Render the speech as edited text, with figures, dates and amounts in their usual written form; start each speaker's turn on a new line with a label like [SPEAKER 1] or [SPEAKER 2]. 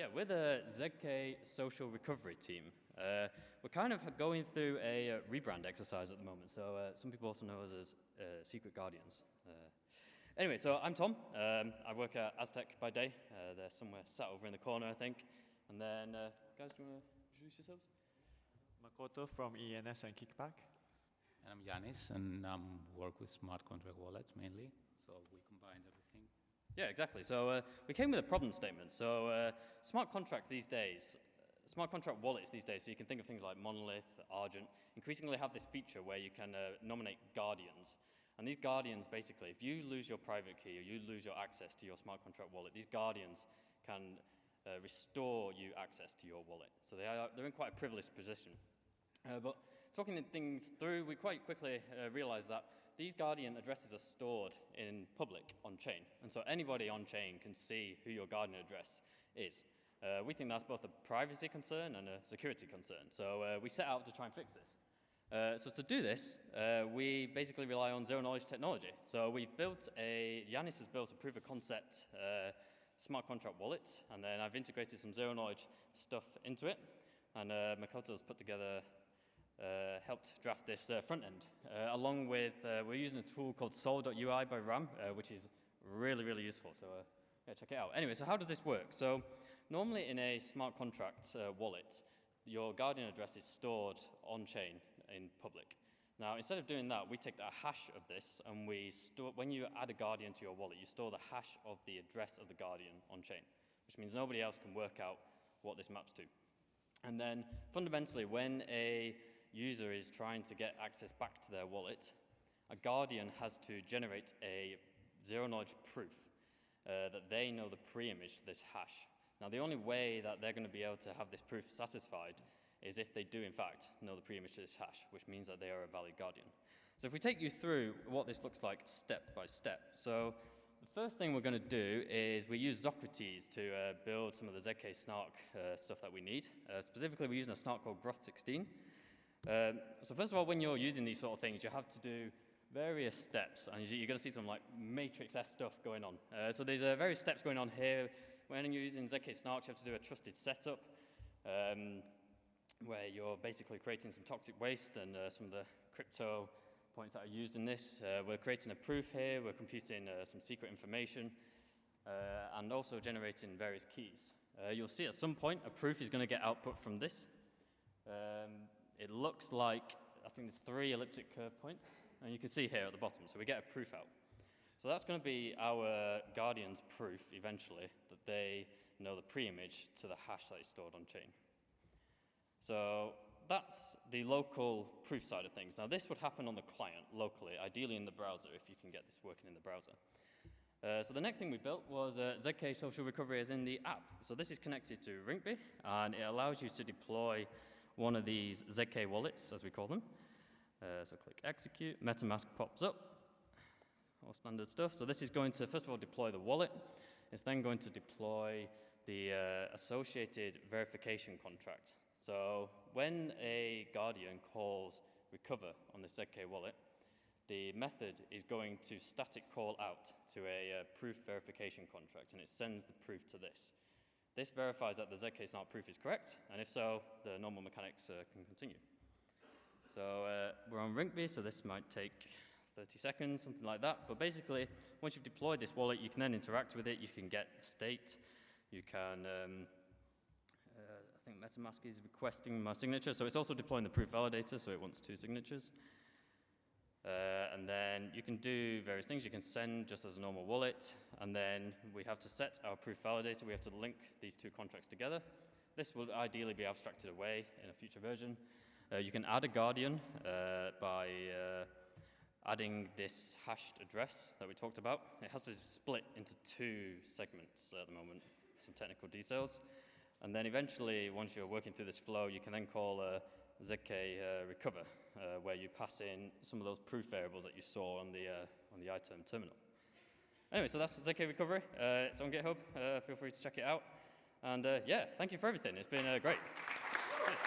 [SPEAKER 1] yeah, we're the ZK Social Recovery team. We're kind of going through a rebrand exercise at the moment, so some people also know us as Secret Guardians. Anyway, so I'm Tom. I work at Aztec by day. They're somewhere sat over in the corner, I think. And then, guys, do you want to introduce yourselves?
[SPEAKER 2] Makoto from ENS and Kickback.
[SPEAKER 3] And I'm Yanis, and I work with smart contract wallets mainly, so we combine everything.
[SPEAKER 1] Yeah, exactly. So we came with a problem statement. So smart contracts these days, smart contract wallets these days, so you can think of things like Monolith, Argent, increasingly have this feature where you can nominate guardians. And these guardians, basically, if you lose your private key or you lose your access to your smart contract wallet, these guardians can restore you access to your wallet. So they're in quite a privileged position. But talking things through, we quite quickly realized that these guardian addresses are stored in public on-chain. And so anybody on-chain can see who your guardian address is. We think that's both a privacy concern and a security concern. So we set out to try and fix this. So to do this, we basically rely on zero-knowledge technology. So Yanis has built a proof-of-concept smart contract wallet, and then I've integrated some zero-knowledge stuff into it. And Makoto's put together helped draft this front end. Along with, we're using a tool called Sol.ui by RAM, which is really, really useful. So yeah, check it out. Anyway, so how does this work? So normally in a smart contract wallet, your guardian address is stored on-chain in public. Now, instead of doing that, we take the hash of this, and we store, when you add a guardian to your wallet, you store the hash of the address of the guardian on-chain, which means nobody else can work out what this maps to. And then, fundamentally, when a user is trying to get access back to their wallet, a guardian has to generate a zero-knowledge proof that they know the pre-image to this hash. Now, the only way that they're going to be able to have this proof satisfied is if they do, in fact, know the pre-image to this hash, which means that they are a valid guardian. So if we take you through what this looks like step by step. So the first thing we're going to do is we use Socrates to build some of the ZK Snark stuff that we need. Specifically, we're using a Snark called Groth16. So first of all, when you're using these sort of things, you have to do various steps, and you're going to see some like Matrix-esque stuff going on. So there's various steps going on here. When you're using ZK Snark, you have to do a trusted setup, where you're basically creating some toxic waste and some of the crypto points that are used in this. We're creating a proof here, we're computing some secret information, and also generating various keys. You'll see at some point a proof is going to get output from this. It looks like, I think there's 3 elliptic curve points, and you can see here at the bottom, so we get a proof out. So that's going to be our guardian's proof, eventually, that they know the pre-image to the hash that is stored on chain. So that's the local proof side of things. Now, this would happen on the client, locally, ideally in the browser, if you can get this working in the browser. So the next thing we built was ZK Social Recovery as in the app. So this is connected to Rinkeby, and it allows you to deploy one of these ZK wallets, as we call them. So click execute, MetaMask pops up, all standard stuff. So this is going to, first of all, deploy the wallet. It's then going to deploy the associated verification contract. So when a guardian calls recover on the ZK wallet, the method is going to static call out to a proof verification contract, and it sends the proof to this. This verifies that the ZK Snark proof is correct, and if so, the normal mechanics can continue. So we're on Rinkeby, so this might take 30 seconds, something like that. But basically, once you've deployed this wallet, you can then interact with it. You can get state. You can, I think MetaMask is requesting my signature. So it's also deploying the proof validator, so it wants 2 signatures. And then you can do various things. You can send just as a normal wallet. And then we have to set our proof validator. We have to link these 2 contracts together. This will ideally be abstracted away in a future version. You can add a guardian by adding this hashed address that we talked about. It has to split into 2 segments at the moment, some technical details. And then eventually, once you're working through this flow, you can then call ZK recover, where you pass in some of those proof variables that you saw on the iTerm terminal. Anyway, so that's ZK recovery. It's on GitHub. Feel free to check it out. And yeah, thank you for everything. It's been great. Cheers.